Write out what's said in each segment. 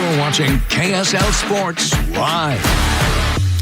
You're watching KSL Sports Live.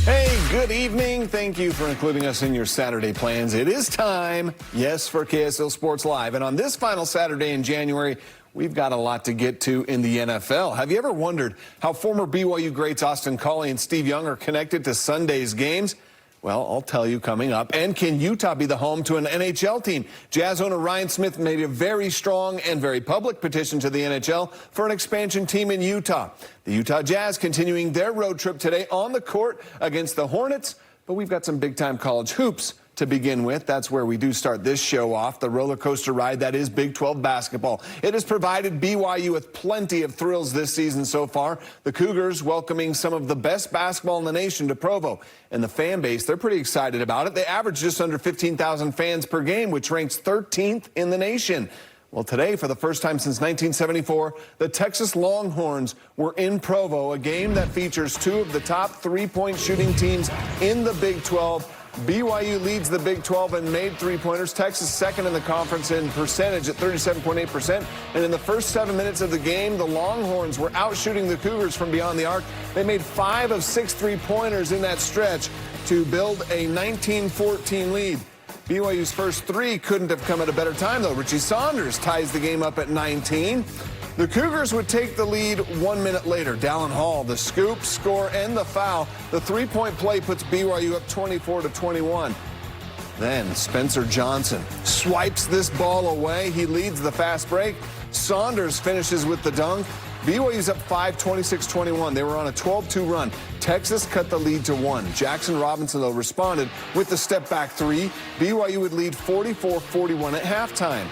Hey, good evening. Thank you for including us in your Saturday plans. It is time, yes, for KSL Sports Live. And on this final Saturday in January, we've got a lot to get to in the NFL. Have you ever wondered how former BYU greats Austin Collie and Steve Young are connected to Sunday's games? Well, I'll tell you coming up. And can Utah be the home to an NHL team? Jazz owner Ryan Smith made a very strong and very public petition to the NHL for an expansion team in Utah. The Utah Jazz continuing their road trip today on the court against the Hornets. But we've got some big-time college hoops to begin with. That's where we do start this show off, the roller coaster ride that is Big 12 basketball. It has provided BYU with plenty of thrills this season so far. The Cougars welcoming some of the best basketball in the nation to Provo. And the fan base, they're pretty excited about it. They average just under 15,000 fans per game, which ranks 13th in the nation. Well, today, for the first time since 1974, the Texas Longhorns were in Provo, a game that features two of the top three-point shooting teams in the Big 12. BYU leads the Big 12 in made three-pointers. Texas second in the conference in percentage at 37.8%. And in the first 7 minutes of the game, the Longhorns were out shooting the Cougars from beyond the arc. They made 5 of 6 three-pointers in that stretch to build a 19-14 lead. BYU's first three couldn't have come at a better time, though. Richie Saunders ties the game up at 19. The Cougars would take the lead 1 minute later. Dallin Hall, the scoop, score, and the foul. The three-point play puts BYU up 24-21. Then Spencer Johnson swipes this ball away. He leads the fast break. Saunders finishes with the dunk. BYU's up 5, 26-21. They were on a 12-2 run. Texas cut the lead to 1. Jackson Robinson, though, responded with the step-back three. BYU would lead 44-41 at halftime.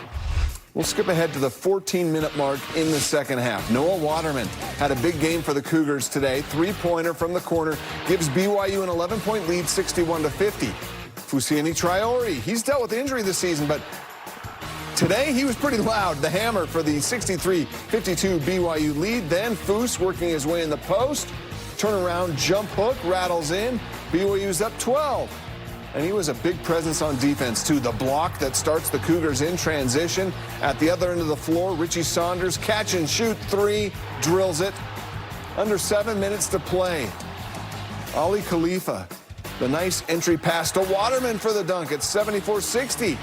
We'll skip ahead to the 14-minute mark in the second half. Noah Waterman had a big game for the Cougars today. Three-pointer from the corner gives BYU an 11-point lead, 61-50. Fousseyni Traore, he's dealt with injury this season, but today he was pretty loud. The hammer for the 63-52 BYU lead. Then Foose working his way in the post. Turnaround jump hook rattles in. BYU's up 12. And he was a big presence on defense, too. The block that starts the Cougars in transition. At the other end of the floor, Richie Saunders, catch and shoot three, drills it. Under 7 minutes to play. Ali Khalifa, the nice entry pass to Waterman for the dunk at 74-60.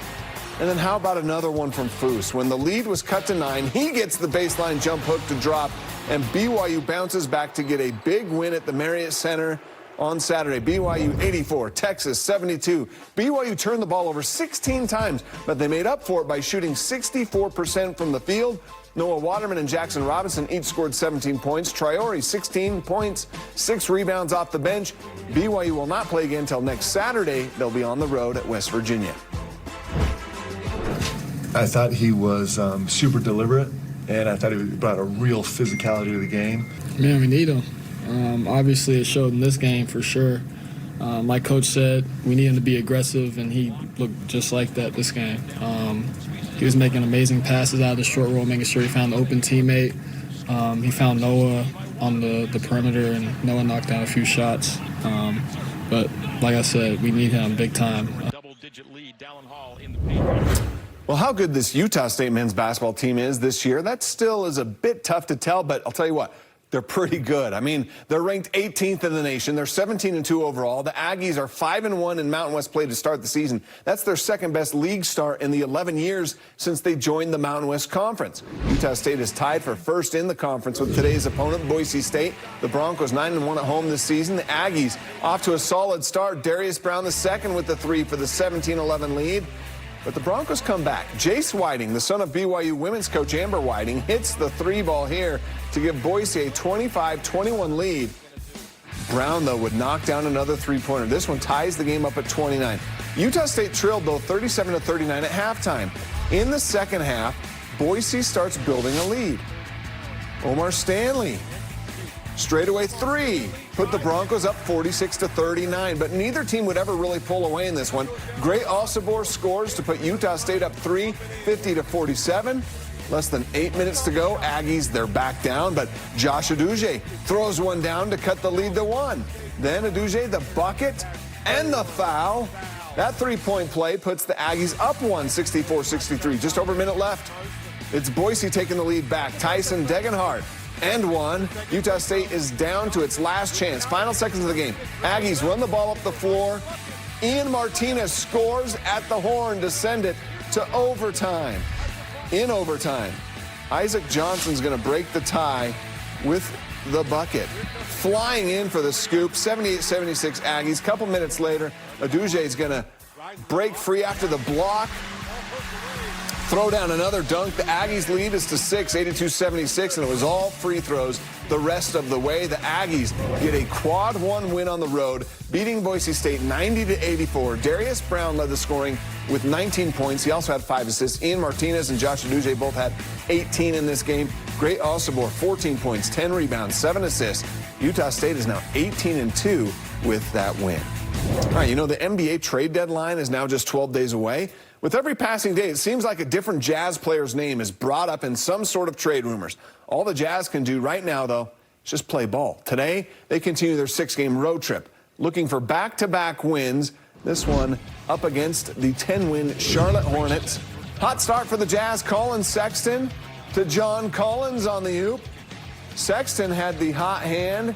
And then how about another one from Foose? When the lead was cut to 9, he gets the baseline jump hook to drop, and BYU bounces back to get a big win at the Marriott Center on Saturday. BYU 84, Texas 72. BYU turned the ball over 16 times, but they made up for it by shooting 64% from the field. Noah Waterman and Jackson Robinson each scored 17 points. Traore 16 points, 6 rebounds off the bench. BYU will not play again until next Saturday. They'll be on the road at West Virginia. I thought he was super deliberate, and I thought he brought a real physicality to the game. Man, we need him. Obviously, it showed in this game for sure. Like Coach said, we need him to be aggressive, and he looked just like that this game. He was making amazing passes out of the short roll, making sure he found the open teammate. He found Noah on the perimeter, and Noah knocked down a few shots. But like I said, we need him big time. Double-digit lead, Dallin Hall in the paint. Well, how good this Utah State men's basketball team is this year, that still is a bit tough to tell, but I'll tell you what. They're pretty good. I mean, they're ranked 18th in the nation. They're 17-2 overall. The Aggies are 5-1 in Mountain West play to start the season. That's their second-best league start in the 11 years since they joined the Mountain West Conference. Utah State is tied for first in the conference with today's opponent, Boise State. The Broncos 9-1 at home this season. The Aggies off to a solid start. Darius Brown II with the three for the 17-11 lead. But the Broncos come back. Jace Whiting, the son of BYU women's coach Amber Whiting, hits the three ball here to give Boise a 25-21 lead. Brown, though, would knock down another three-pointer. This one ties the game up at 29. Utah State trailed, though, 37-39 at halftime. In the second half, Boise starts building a lead. Omar Stanley, straightaway three, put the Broncos up 46-39, but neither team would ever really pull away in this one. Gray Osibor scores to put Utah State up 3, 50-47. Less than 8 minutes to go. Aggies, they're back down, but Josh Aduje throws one down to cut the lead to 1. Then Aduje, the bucket and the foul. That three-point play puts the Aggies up 1, 64-63. Just over a minute left. It's Boise taking the lead back. Tyson Degenhardt and one. Utah State is down to its last chance. Final seconds of the game. Aggies run the ball up the floor. Ian Martinez scores at the horn to send it to overtime. In overtime, Isaac Johnson's going to break the tie with the bucket. Flying in for the scoop, 78-76 Aggies. Couple minutes later, Aduje is going to break free after the block. Throw down another dunk. The Aggies lead is to 6, 82-76, and it was all free throws the rest of the way. The Aggies get a quad one win on the road, beating Boise State 90-84. Darius Brown led the scoring with 19 points. He also had 5 assists. Ian Martinez and Josh Aduje both had 18 in this game. Great Osibor, 14 points, 10 rebounds, 7 assists. Utah State is now 18-2 with that win. All right, you know, the NBA trade deadline is now just 12 days away. With every passing day, it seems like a different Jazz player's name is brought up in some sort of trade rumors. All the Jazz can do right now, though, is just play ball. Today, they continue their 6-game road trip, looking for back-to-back wins. This one up against the 10-win Charlotte Hornets. Hot start for the Jazz. Colin Sexton to John Collins on the hoop. Sexton had the hot hand.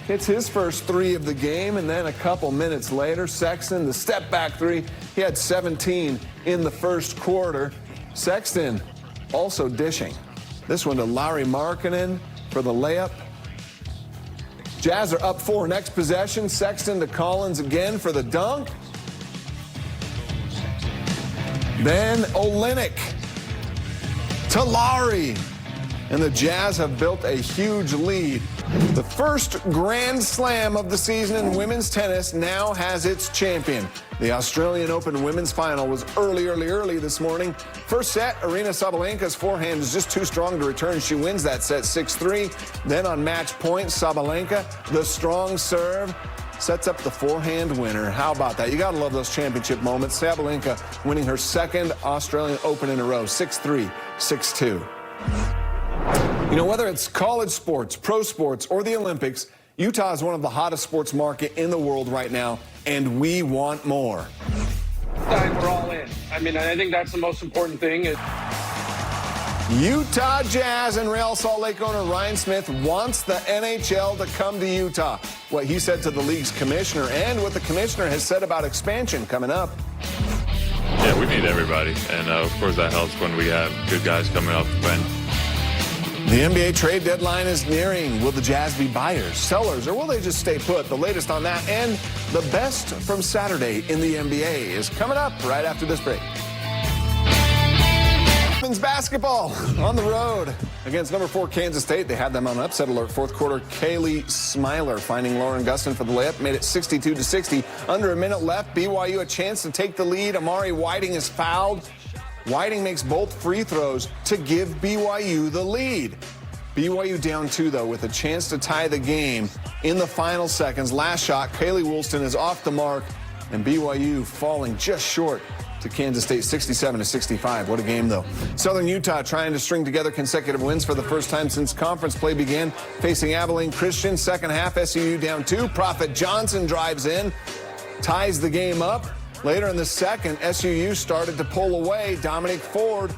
Hits his first 3 of the game, and then a couple minutes later, Sexton, the step-back 3. He had 17 in the first quarter. Sexton also dishing. This one to Lauri Markkanen for the layup. Jazz are up 4. Next possession, Sexton to Collins again for the dunk. Then Olynyk to Lauri. And the Jazz have built a huge lead. The first Grand Slam of the season in women's tennis now has its champion. The Australian Open women's final was early this morning. First set, Aryna Sabalenka's forehand is just too strong to return. She wins that set 6-3. Then on match point, Sabalenka, the strong serve, sets up the forehand winner. How about that? You got to love those championship moments. Sabalenka winning her second Australian Open in a row, 6-3, 6-2. You know, whether it's college sports, pro sports, or the Olympics, Utah is one of the hottest sports market in the world right now, and we want more. We're all in. I mean, I think that's the most important thing. Utah Jazz and Real Salt Lake owner Ryan Smith wants the NHL to come to Utah. What he said to the league's commissioner and what the commissioner has said about expansion coming up. Yeah, we need everybody, and of course that helps when we have good guys coming up when. The NBA trade deadline is nearing. Will the Jazz be buyers, sellers, or will they just stay put? The latest on that and the best from Saturday in the NBA is coming up right after this break. Women's basketball on the road against number 4 Kansas State. They had them on upset alert. Fourth quarter, Kaylee Smiler finding Lauren Gustin for the layup. Made it 62-60. Under a minute left. BYU a chance to take the lead. Amari Whiting is fouled. Whiting makes both free throws to give BYU the lead. BYU down 2, though, with a chance to tie the game in the final seconds. Last shot, Kaylee Woolston is off the mark, and BYU falling just short to Kansas State, 67-65. What a game, though. Southern Utah trying to string together consecutive wins for the first time since conference play began, facing Abilene Christian. Second half, SUU down 2. Prophet Johnson drives in, ties the game up. Later in the second, SUU started to pull away. Dominic Ford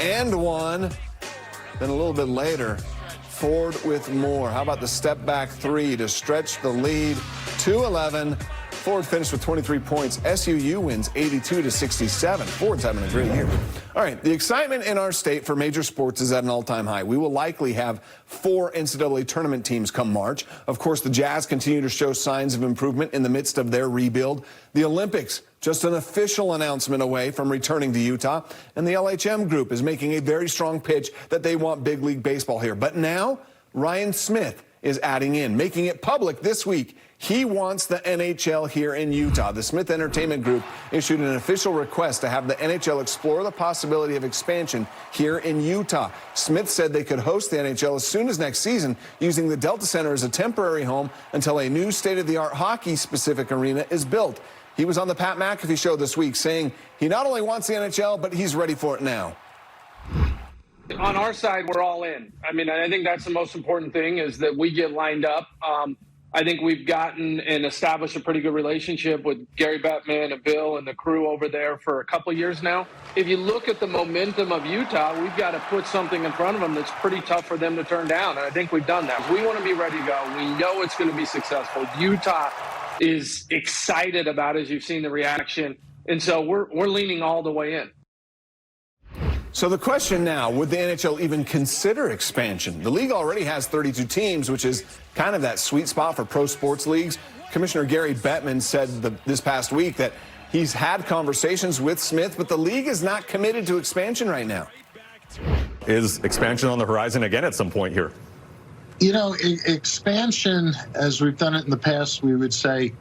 and one. Then a little bit later, Ford with more. How about the step-back 3 to stretch the lead? 2-11. Ford finished with 23 points. SUU wins 82-67. Ford's having a great year. All right, the excitement in our state for major sports is at an all-time high. We will likely have 4 NCAA tournament teams come March. Of course, the Jazz continue to show signs of improvement in the midst of their rebuild. The Olympics, just an official announcement away from returning to Utah. And the LHM group is making a very strong pitch that they want big league baseball here. But now, Ryan Smith is adding in, making it public this week. He wants the NHL here in Utah. The Smith Entertainment Group issued an official request to have the NHL explore the possibility of expansion here in Utah. Smith said they could host the NHL as soon as next season, using the Delta Center as a temporary home until a new state-of-the-art hockey-specific arena is built. He was on the Pat McAfee show this week saying he not only wants the NHL, but he's ready for it now. On our side, we're all in. I mean, I think that's the most important thing is that we get lined up. I think we've gotten and established a pretty good relationship with Gary Bettman and Bill and the crew over there for a couple years now. If you look at the momentum of Utah, we've got to put something in front of them that's pretty tough for them to turn down, and I think we've done that. We want to be ready to go. We know it's going to be successful. Utah is excited about it, as you've seen the reaction, and so we're leaning all the way in. So the question now, would the NHL even consider expansion? The league already has 32 teams, which is kind of that sweet spot for pro sports leagues. Commissioner Gary Bettman said this past week that he's had conversations with Smith, but the league is not committed to expansion right now. Is expansion on the horizon again at some point here? You know, expansion, as we've done it in the past, we would say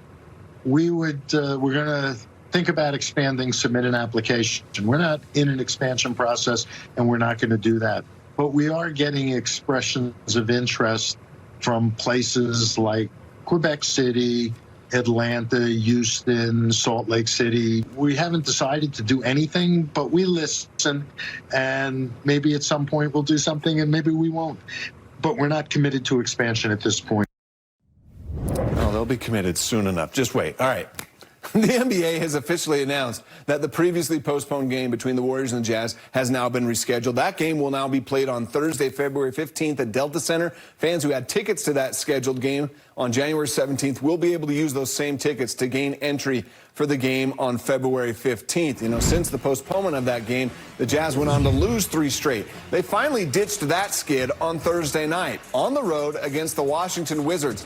we're going to think about expanding, submit an application. We're not in an expansion process, and we're not going to do that. But we are getting expressions of interest from places like Quebec City, Atlanta, Houston, Salt Lake City. We haven't decided to do anything, but we listen, and maybe at some point we'll do something, and maybe we won't. But we're not committed to expansion at this point. Oh, they'll be committed soon enough. Just wait. All right. The NBA has officially announced that the previously postponed game between the Warriors and the Jazz has now been rescheduled. That game will now be played on Thursday, February 15th at Delta Center. Fans who had tickets to that scheduled game on January 17th will be able to use those same tickets to gain entry for the game on February 15th. You know, since the postponement of that game, the Jazz went on to lose 3 straight. They finally ditched that skid on Thursday night on the road against the Washington Wizards.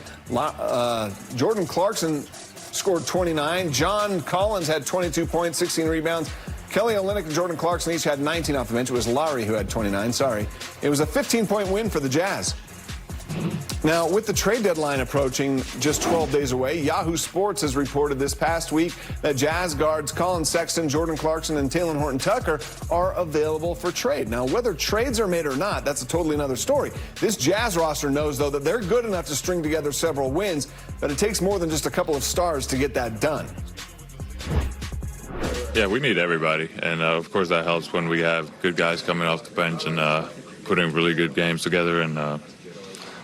Jordan Clarkson scored 29. John Collins had 22 points, 16 rebounds. Kelly Olynyk and Jordan Clarkson each had 19 off the bench. It was Lowry who had 29, sorry. It was a 15-point win for the Jazz. Now, with the trade deadline approaching just 12 days away, Yahoo Sports has reported this past week that Jazz guards Colin Sexton, Jordan Clarkson, and Talen Horton-Tucker are available for trade. Now, whether trades are made or not, that's a totally another story. This Jazz roster knows, though, that they're good enough to string together several wins, but it takes more than just a couple of stars to get that done. Yeah, we need everybody, and of course that helps when we have good guys coming off the bench and putting really good games together, and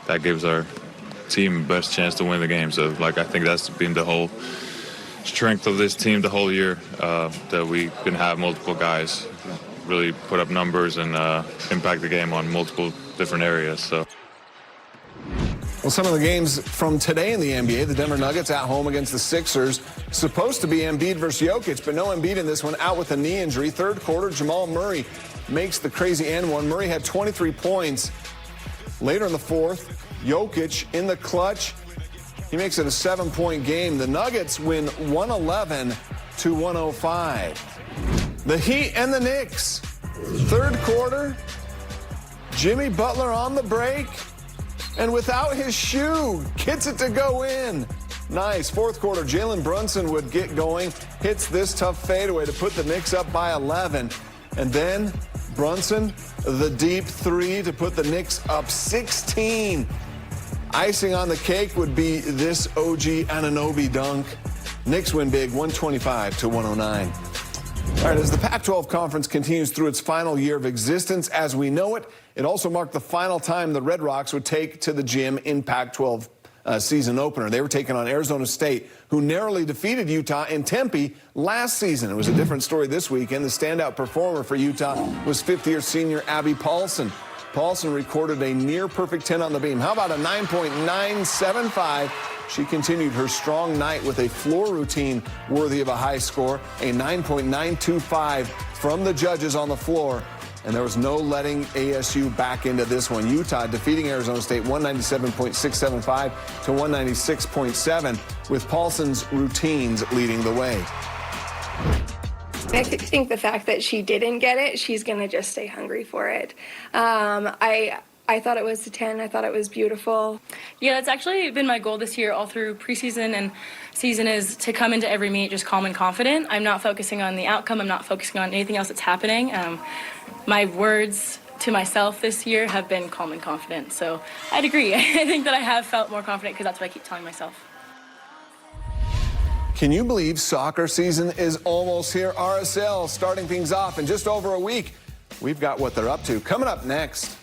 that gives our team best chance to win the game. So, I think that's been the whole strength of this team the whole year, that we can have multiple guys really put up numbers and impact the game on multiple different areas. So. Well, some of the games from today in the NBA, the Denver Nuggets at home against the Sixers, supposed to be Embiid versus Jokic, but no Embiid in this one, out with a knee injury. Third quarter, Jamal Murray makes the crazy end one. Murray had 23 points. Later in the fourth, Jokic in the clutch. He makes it a 7-point game. The Nuggets win 111-105. The Heat and the Knicks. Third quarter, Jimmy Butler on the break. And without his shoe, gets it to go in. Nice. Fourth quarter, Jalen Brunson would get going, hits this tough fadeaway to put the Knicks up by 11. And then Brunson, the deep three to put the Knicks up 16. Icing on the cake would be this OG Anunoby dunk. Knicks win big, 125-109. All right, as the Pac-12 Conference continues through its final year of existence as we know it, it also marked the final time the Red Rocks would take to the gym in Pac-12 season opener. They were taking on Arizona State, who narrowly defeated Utah in Tempe last season. It was a different story this weekend. The standout performer for Utah was fifth-year senior Abby Paulson. Paulson recorded a near-perfect 10 on the beam. How about a 9.975? She continued her strong night with a floor routine worthy of a high score, a 9.925 from the judges on the floor. And there was no letting ASU back into this one. Utah defeating Arizona State 197.675 to 196.7, with Paulson's routines leading the way. I think the fact that she didn't get it, she's going to just stay hungry for it. I thought it was a 10. I thought it was beautiful. Yeah, that's actually been my goal this year all through preseason and season, is to come into every meet just calm and confident. I'm not focusing on the outcome. I'm not focusing on anything else that's happening. My words to myself this year have been calm and confident. So I'd agree. I think that I have felt more confident because that's what I keep telling myself. Can you believe soccer season is almost here? RSL starting things off in just over a week. We've got what they're up to. Coming up next.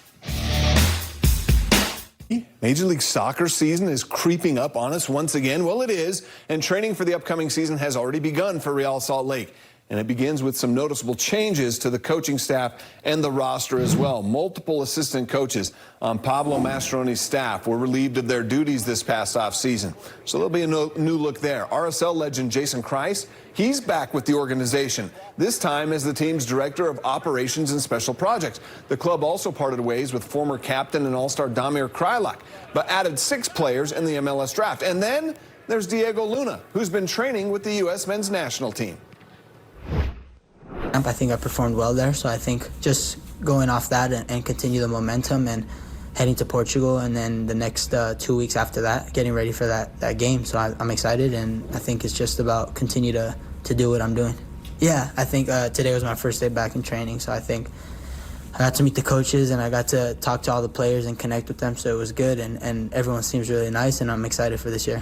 Major League Soccer season is creeping up on us once again. Well, it is, and training for the upcoming season has already begun for Real Salt Lake. And it begins with some noticeable changes to the coaching staff and the roster as well. Multiple assistant coaches on Pablo Mastroeni's staff were relieved of their duties this past offseason. So there'll be a new look there. RSL legend Jason Kreis, he's back with the organization, this time as the team's director of operations and special projects. The club also parted ways with former captain and all-star Damir Kreilach, but added 6 players in the MLS draft. And then there's Diego Luna, who's been training with the U.S. men's national team. I think I performed well there, so I think just going off that and continue the momentum and heading to Portugal, and then the next 2 weeks after that, getting ready for that game. So I'm excited, and I think it's just about continue to do what I'm doing. Yeah, I think today was my first day back in training, so I think I got to meet the coaches and I got to talk to all the players and connect with them, so it was good, and everyone seems really nice, and I'm excited for this year.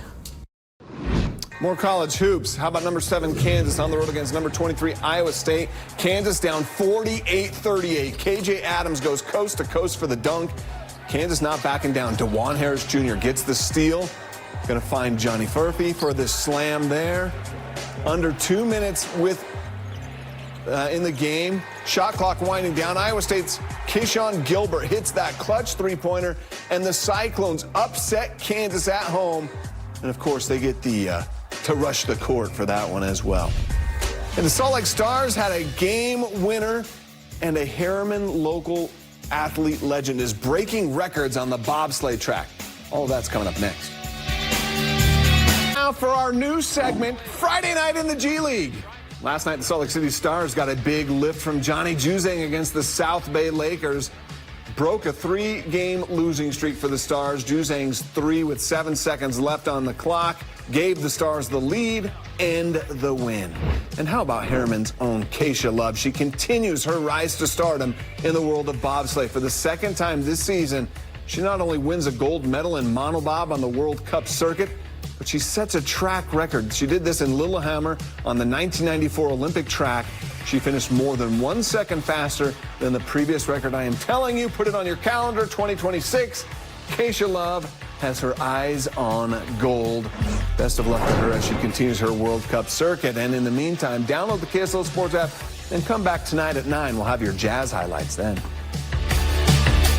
More college hoops. How about number 7 Kansas on the road against number 23 Iowa State? Kansas down 48-38. KJ Adams goes coast to coast for the dunk. Kansas not backing down. DeJuan Harris Jr. gets the steal. Going to find Johnny Furphy for this slam there. Under 2 minutes in the game. Shot clock winding down. Iowa State's Keyshawn Gilbert hits that clutch three-pointer, and the Cyclones upset Kansas at home. And, of course, they get to rush the court for that one as well. And the Salt Lake Stars had a game winner, and a Harriman local athlete legend is breaking records on the bobsleigh track. All of that's coming up next. Now for our new segment, Friday night in the G League. Last night, the Salt Lake City Stars got a big lift from Johnny Juzang against the South Bay Lakers. Broke a 3-game losing streak for the Stars. Juzang's 3 with 7 seconds left on the clock gave the Stars the lead and the win. And how about Harriman's own Keisha Love? She continues her rise to stardom in the world of bobsleigh. For the second time this season, she not only wins a gold medal in monobob on the World Cup circuit, but she sets a track record. She did this in Lillehammer on the 1994 Olympic track. She finished more than 1 second faster than the previous record. I am telling you, put it on your calendar, 2026. Keisha Love has her eyes on gold. Best of luck to her as she continues her World Cup circuit. And in the meantime, download the KSL Sports app and come back tonight at 9. We'll have your Jazz highlights then.